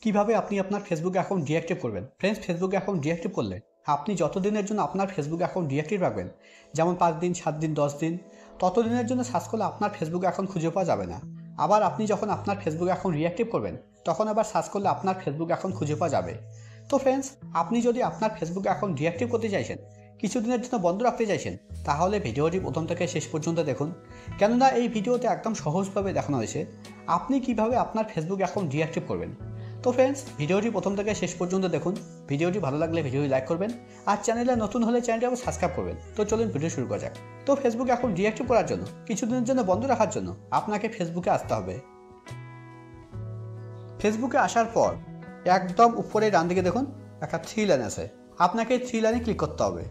কিভাবে আপনি আপনার ফেসবুক অ্যাকাউন্ট ডিঅ্যাক্টিভ করবেন? ফ্রেন্ডস, ফেসবুক অ্যাকাউন্ট ডিঅ্যাক্টিভ করলে আপনি যতদিনের জন্য আপনার ফেসবুক অ্যাকাউন্ট ডিঅ্যাক্টিভ রাখবেন, যেমন ৫ দিন, ৭ দিন, ১০ দিন, ততদিনের জন্য সার্চ করলে আপনার ফেসবুক অ্যাকাউন্ট খুঁজে পাওয়া যাবে না। আবার আপনি যখন আপনার ফেসবুক অ্যাকাউন্ট রিঅ্যাক্টিভ করবেন, তখন আবার সার্চ করলে আপনার ফেসবুক অ্যাকাউন্ট খুঁজে পাওয়া যাবে। তো ফ্রেন্ডস, আপনি যদি আপনার ফেসবুক অ্যাকাউন্ট ডিঅ্যাক্টিভ করতে চাইছেন, কিছুদিনের জন্য বন্ধ রাখতে চাইছেন, তাহলে ভিডিওটি প্রথম থেকে শেষ পর্যন্ত দেখুন। কেননা এই ভিডিওতে একদম সহজভাবে দেখানো হয়েছে আপনি কিভাবে আপনার ফেসবুক অ্যাকাউন্ট ডিঅ্যাক্টিভ করবেন। তো ফ্রেন্ডস, ভিডিওটি প্রথম থেকে শেষ পর্যন্ত দেখুন। ভিডিওটি ভালো লাগলে ভিডিওটি লাইক করবেন, আর চ্যানেলে নতুন হলে চ্যানেলটি আবার সাবস্ক্রাইব করবেন। তো চলুন ভিডিও শুরু করা যাক। তো ফেসবুক অ্যাকাউন্ট ডিঅ্যাক্টিভ করার জন্য, কিছুদিনের জন্য বন্ধ রাখার জন্য আপনাকে ফেসবুকে আসতে হবে। ফেসবুকে আসার পর একদম উপরে ডান দিকে দেখুন একটা 3 লাইন আছে, আপনাকে এই 3 লাইনে ক্লিক করতে হবে।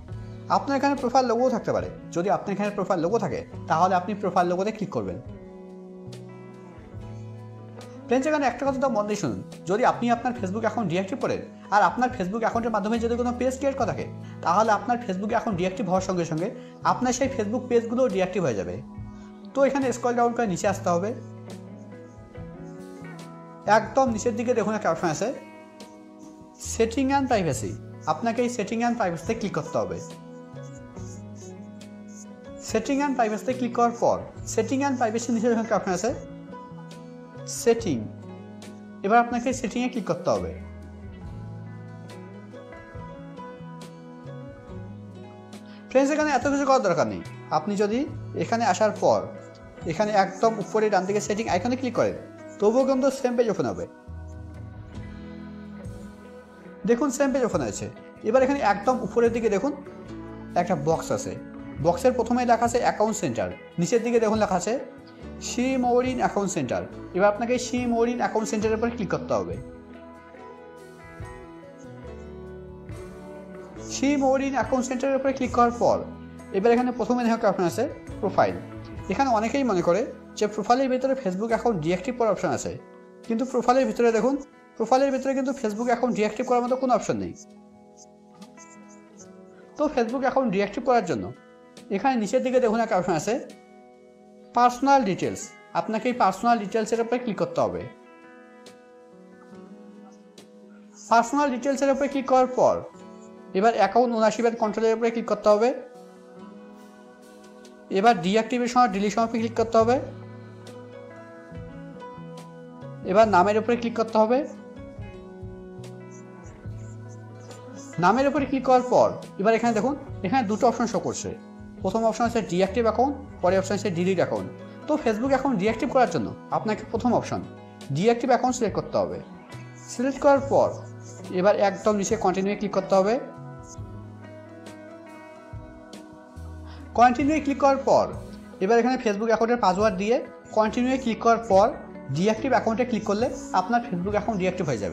আপনার এখানে প্রোফাইল লোগোও থাকতে পারে। যদি আপনার এখানে প্রোফাইল লোগো থাকে, তাহলে আপনি প্রোফাইল লোগোতে ক্লিক করবেন। ফ্রেন্ডস, এখানে একটা কথা তো মন দিয়ে শুনুন, যদি আপনি আপনার ফেসবুক অ্যাকাউন্ট ডিঅ্যাক্টিভ করেন আর আপনার ফেসবুক অ্যাকাউন্টের মাধ্যমে যদি কোনো পেজ ক্রিয়েট করা থাকে, তাহলে আপনার ফেসবুক অ্যাকাউন্ট ডিঅ্যাক্টিভ হওয়ার সঙ্গে সঙ্গে আপনার সেই ফেসবুক পেজগুলোও ডিঅ্যাক্টিভ হয়ে যাবে। তো এখানে স্ক্রল ডাউন করে নিচে আসতে হবে। একদম নিচের দিকে দেখুন একটা অপশন আছে, সেটিং অ্যান্ড প্রাইভেসি। আপনাকে এই সেটিং অ্যান্ড প্রাইভেসিতে ক্লিক করতে হবে। সেটিং অ্যান্ড প্রাইভেসিতে ক্লিক করার পর সেটিং অ্যান্ড প্রাইভেসির নিচে দেখুন একটা অপশন আছে, সেটিং। এবার আপনাকে সেটিংয়ে ক্লিক করতে হবে। ফ্রেন্ডস, এখানে এত কিছু করার দরকার নেই। আপনি যদি এখানে আসার পর এখানে একদম উপরে ডান দিকে সেটিং আইকনে ক্লিক করেন, তবুও কিন্তু সেম পেজ ওপেন হবে। দেখুন সেম পেজ ওপেন হয়েছে। এবার এখানে একদম উপরের দিকে দেখুন একটা বক্স আছে। বক্সের প্রথমে লেখা আছে অ্যাকাউন্ট সেন্টার, নিচের দিকে দেখুন লেখা আছে সি মোরিন অ্যাকাউন্ট সেন্টার। এবার আপনাকে সি মোরিন অ্যাকাউন্ট সেন্টারের উপর ক্লিক করতে হবে। সি মোরিন অ্যাকাউন্ট সেন্টারের উপরে ক্লিক করার পর এবার এখানে প্রথমে দেখা অপশন আছে প্রোফাইল। এখানে অনেকেই মনে করে যে প্রোফাইলের ভিতরে ফেসবুক অ্যাকাউন্ট ডিঅ্যাক্টিভ করার অপশন আছে, কিন্তু প্রোফাইলের ভিতরে দেখুন, প্রোফাইলের ভিতরে কিন্তু ফেসবুক অ্যাকাউন্ট ডিঅ্যাক্টিভ করার মতো কোনো অপশন নেই। তো ফেসবুক অ্যাকাউন্ট ডিঅ্যাক্টিভ করার জন্য এখানে নিচের দিকে দেখুন একটা অপশন আছে পার্সোনাল ডিটেলস। আপনাকে এই পার্সোনাল ডিটেলসের উপরে ক্লিক করতে হবে। পার্সোনাল ডিটেলসের উপরে ক্লিক করার পর এবার অ্যাকাউন্ট ওনারশিপ এন্ড কন্ট্রোলের উপরে ক্লিক করতে হবে। এবার ডিঅ্যাক্টিভেশন আর ডিলিশন উপরে ক্লিক করতে হবে। এবার নামের উপরে ক্লিক করতে হবে। নামের উপরে ক্লিক করার পর এবার এখানে দেখুন, এখানে দুটো অপশন শো করছে। প্রথম অপশন আছে ডিঅ্যাক্টিভ অ্যাকাউন্ট, পরে অপশন আছে ডিলিট অ্যাকাউন্ট। তো ফেসবুক অ্যাকাউন্ট ডিঅ্যাক্টিভ করার জন্য আপনাকে প্রথম অপশন ডিঅ্যাক্টিভ অ্যাকাউন্ট সিলেক্ট করতে হবে। সিলেক্ট করার পর এবার একদম নিচে কন্টিনিউ ক্লিক করতে হবে। কন্টিনিউ ক্লিক করার পর এবার এখানে ফেসবুক অ্যাকাউন্টের পাসওয়ার্ড দিয়ে কন্টিনিউ ক্লিক করার পর ডিঅ্যাক্টিভ অ্যাকাউন্টে ক্লিক করলে আপনার ফেসবুক অ্যাকাউন্ট ডিঅ্যাক্টিভ হয়ে যাবে।